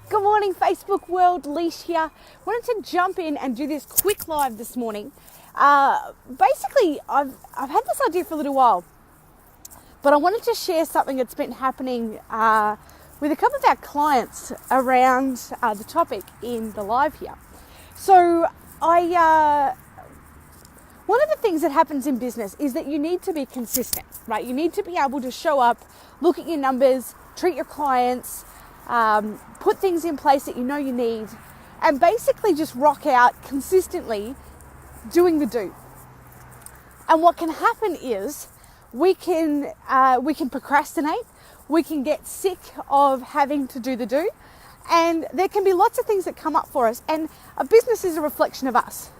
Good morning, Facebook world. Leash here. Wanted to jump in and do this quick live this morning. Basically, I've had this idea for a little while, but I wanted to share something that's been happening with a couple of our clients around the topic in the live here. So one of the things that happens in business is that you need to be consistent, right? You need to be able to show up, look at your numbers, treat your clients, put things in place that you know you need, and basically just rock out consistently doing the do. And what can happen is we can procrastinate, we can get sick of having to do the do, and there can be lots of things that come up for us, and a business is a reflection of us.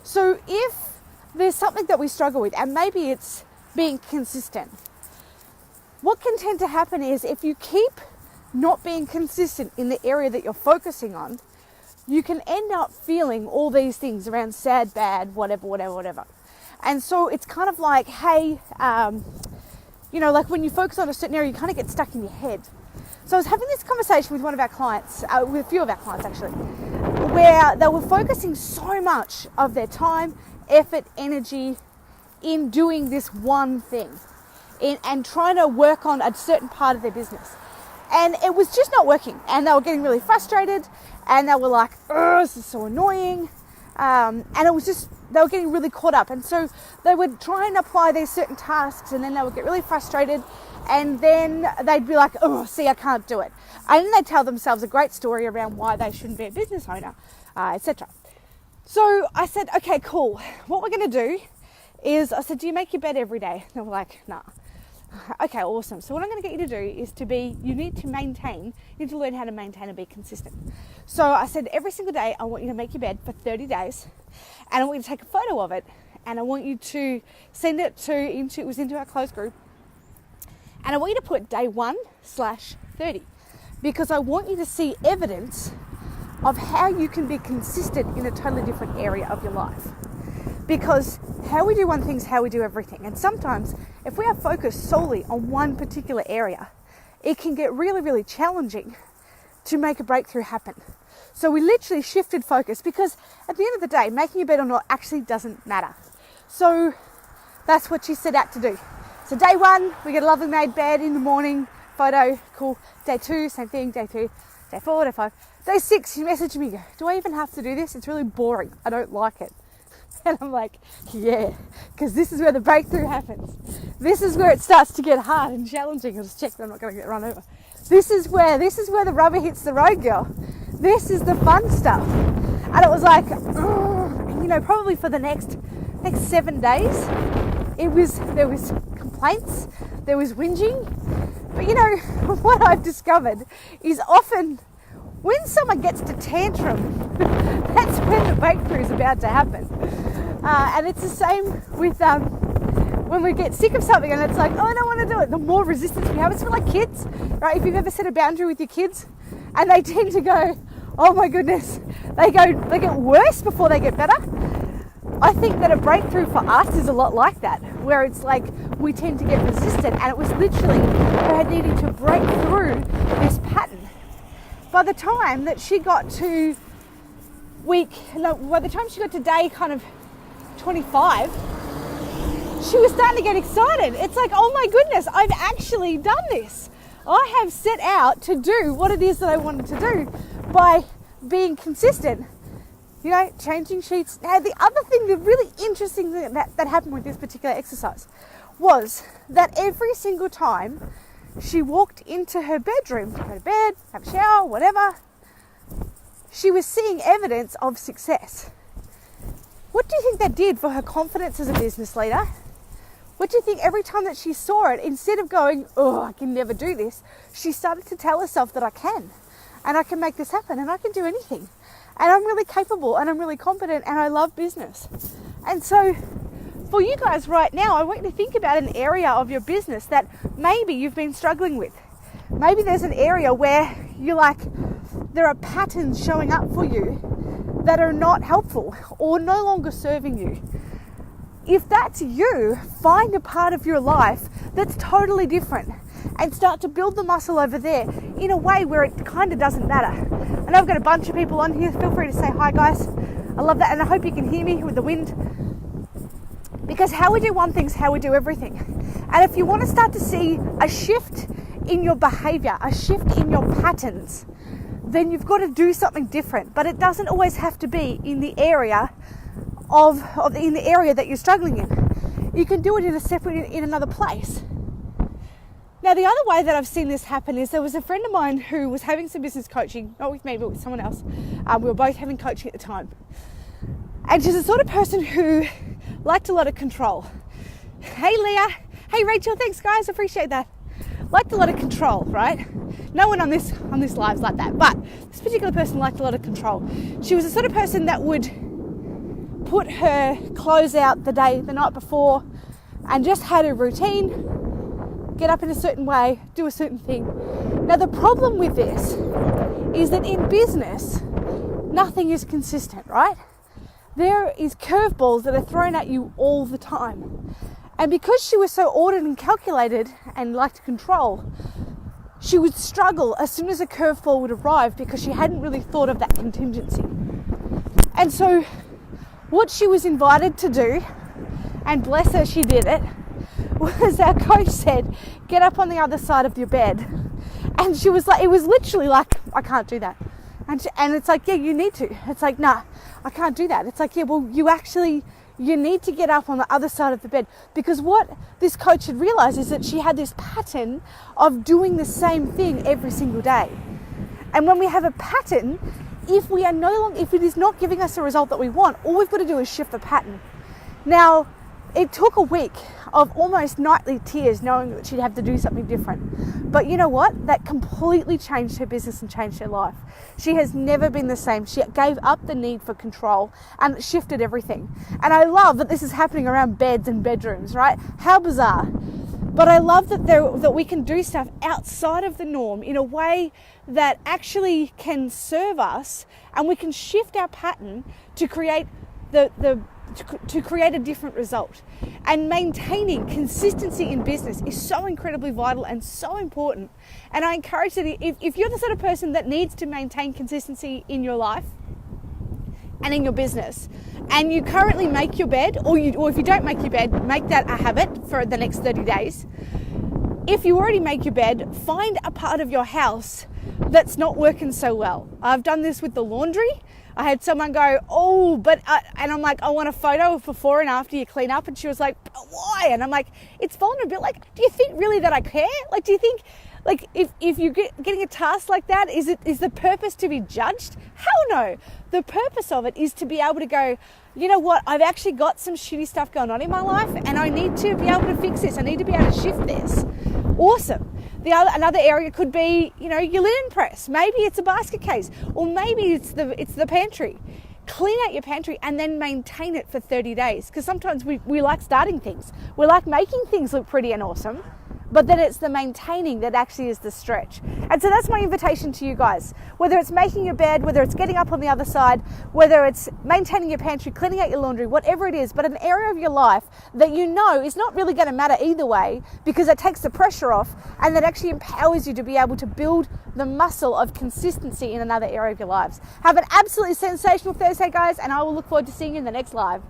So if there's something that we struggle with, and maybe it's being consistent, what can tend to happen is if you keep not being consistent in the area that you're focusing on, you can end up feeling all these things around sad, bad, whatever. And so it's kind of like, hey, like when you focus on a certain area, you kind of get stuck in your head. So I was having this conversation with one of our clients, with a few of our clients actually, where they were focusing so much of their time, effort, energy in doing this one thing and trying to work on a certain part of their business. And it was just not working. And they were getting really frustrated. And they were like, oh, this is so annoying. And it was just, they were getting really caught up. And so they would try and apply these certain tasks. And then they would get really frustrated. And then they'd be like, oh, see, I can't do it. And then they'd tell themselves a great story around why they shouldn't be a business owner, etc. So I said, okay, cool. What we're going to do is, I said, do you make your bed every day? And they were like, nah. Okay, awesome. So what I'm going to get you to do is you need to learn how to maintain and be consistent. So I said, every single day, I want you to make your bed for 30 days, and I want you to take a photo of it, and I want you to send it into our closed group, and I want you to put day 1/30, because I want you to see evidence of how you can be consistent in a totally different area of your life. Because how we do one thing is how we do everything. And sometimes if we are focused solely on one particular area, it can get really, really challenging to make a breakthrough happen. So we literally shifted focus, because at the end of the day, making your bed or not actually doesn't matter. So that's what she set out to do. So day 1, we get a lovely made bed in the morning, photo, cool. Day 2, same thing, day 3, day 4, day 5. Day 6, she messaged me, do I even have to do this? It's really boring. I don't like it. And I'm like, yeah, because this is where the breakthrough happens. This is where it starts to get hard and challenging. I'll just check that I'm not going to get run over. This is where the rubber hits the road, girl. This is the fun stuff. And it was like, probably for the next 7 days, there was complaints, there was whinging. But what I've discovered is often when someone gets to tantrum, that's when the breakthrough is about to happen. And it's the same with when we get sick of something and it's like, oh, I don't want to do it. The more resistance we have, it's for like kids, right? If you've ever set a boundary with your kids and they tend to go, oh my goodness, they get worse before they get better. I think that a breakthrough for us is a lot like that, where it's like we tend to get resistant, and it was literally her needing to break through this pattern. By the time that she got to day kind of 25, she was starting to get excited. It's like, oh my goodness, I've actually done this. I have set out to do what it is that I wanted to do by being consistent, changing sheets. Now, the other thing, the really interesting thing that happened with this particular exercise was that every single time she walked into her bedroom, to go to bed, have a shower, whatever, she was seeing evidence of success. What do you think that did for her confidence as a business leader? What do you think every time that she saw it, instead of going, oh, I can never do this, she started to tell herself that I can, and I can make this happen, and I can do anything, and I'm really capable, and I'm really competent, and I love business. And so for you guys right now, I want you to think about an area of your business that maybe you've been struggling with. Maybe there's an area where you're like, there are patterns showing up for you that are not helpful or no longer serving you. If that's you, find a part of your life that's totally different and start to build the muscle over there. in a way where it kind of doesn't matter. And I've got a bunch of people on here. Feel free to say hi, guys. I love that, and I hope you can hear me with the wind. Because how we do one thing is how we do everything. And if you want to start to see a shift in your behavior, a shift in your patterns, then you've got to do something different. But it doesn't always have to be in the area in the area that you're struggling in. You can do it in another place. Now, the other way that I've seen this happen is there was a friend of mine who was having some business coaching, not with me, but with someone else. We were both having coaching at the time. And she's the sort of person who liked a lot of control. Hey, Leah. Hey, Rachel. Thanks, guys. Appreciate that. Liked a lot of control, right? No one on this live's like that, but this particular person liked a lot of control. She was the sort of person that would put her clothes out the night before and just had a routine. Get up in a certain way, do a certain thing. Now, the problem with this is that in business, nothing is consistent, right? There is curveballs that are thrown at you all the time. And because she was so ordered and calculated and liked control, she would struggle as soon as a curveball would arrive because she hadn't really thought of that contingency. And so what she was invited to do, and bless her, she did it, was our coach said, get up on the other side of your bed. And she was like, it was literally like, I can't do that. And it's like, yeah, you need to. It's like, nah, I can't do that. It's like, yeah, well, you need to get up on the other side of the bed. Because what this coach had realized is that she had this pattern of doing the same thing every single day. And when we have a pattern, if it is not giving us the result that we want, all we've got to do is shift the pattern. Now, it took a week of almost nightly tears knowing that she'd have to do something different. But you know what? That completely changed her business and changed her life. She has never been the same. She gave up the need for control and it shifted everything. And I love that this is happening around beds and bedrooms, right? How bizarre. But I love that we can do stuff outside of the norm in a way that actually can serve us, and we can shift our pattern to create to create a different result. And maintaining consistency in business is so incredibly vital and so important. And I encourage that if you're the sort of person that needs to maintain consistency in your life and in your business, and you currently make your bed, or if you don't make your bed, make that a habit for the next 30 days. If you already make your bed, find a part of your house that's not working so well. I've done this with the laundry. I had someone go, and I'm like, I want a photo of before and after you clean up. And she was like, why? And I'm like, it's vulnerable. Like, do you think really that I care? Like, do you think, like, if you're getting a task like that, is the purpose to be judged? Hell no. The purpose of it is to be able to go, you know what? I've actually got some shitty stuff going on in my life and I need to be able to fix this. I need to be able to shift this. Awesome. Another area could be, your linen press. Maybe it's a basket case, or maybe it's the pantry. Clean out your pantry and then maintain it for 30 days. Because sometimes we like starting things. We like making things look pretty and awesome, but then it's the maintaining that actually is the stretch. And so that's my invitation to you guys. Whether it's making your bed, whether it's getting up on the other side, whether it's maintaining your pantry, cleaning out your laundry, whatever it is, but an area of your life that you know is not really going to matter either way, because it takes the pressure off and that actually empowers you to be able to build the muscle of consistency in another area of your lives. Have an absolutely sensational Thursday, guys, and I will look forward to seeing you in the next live.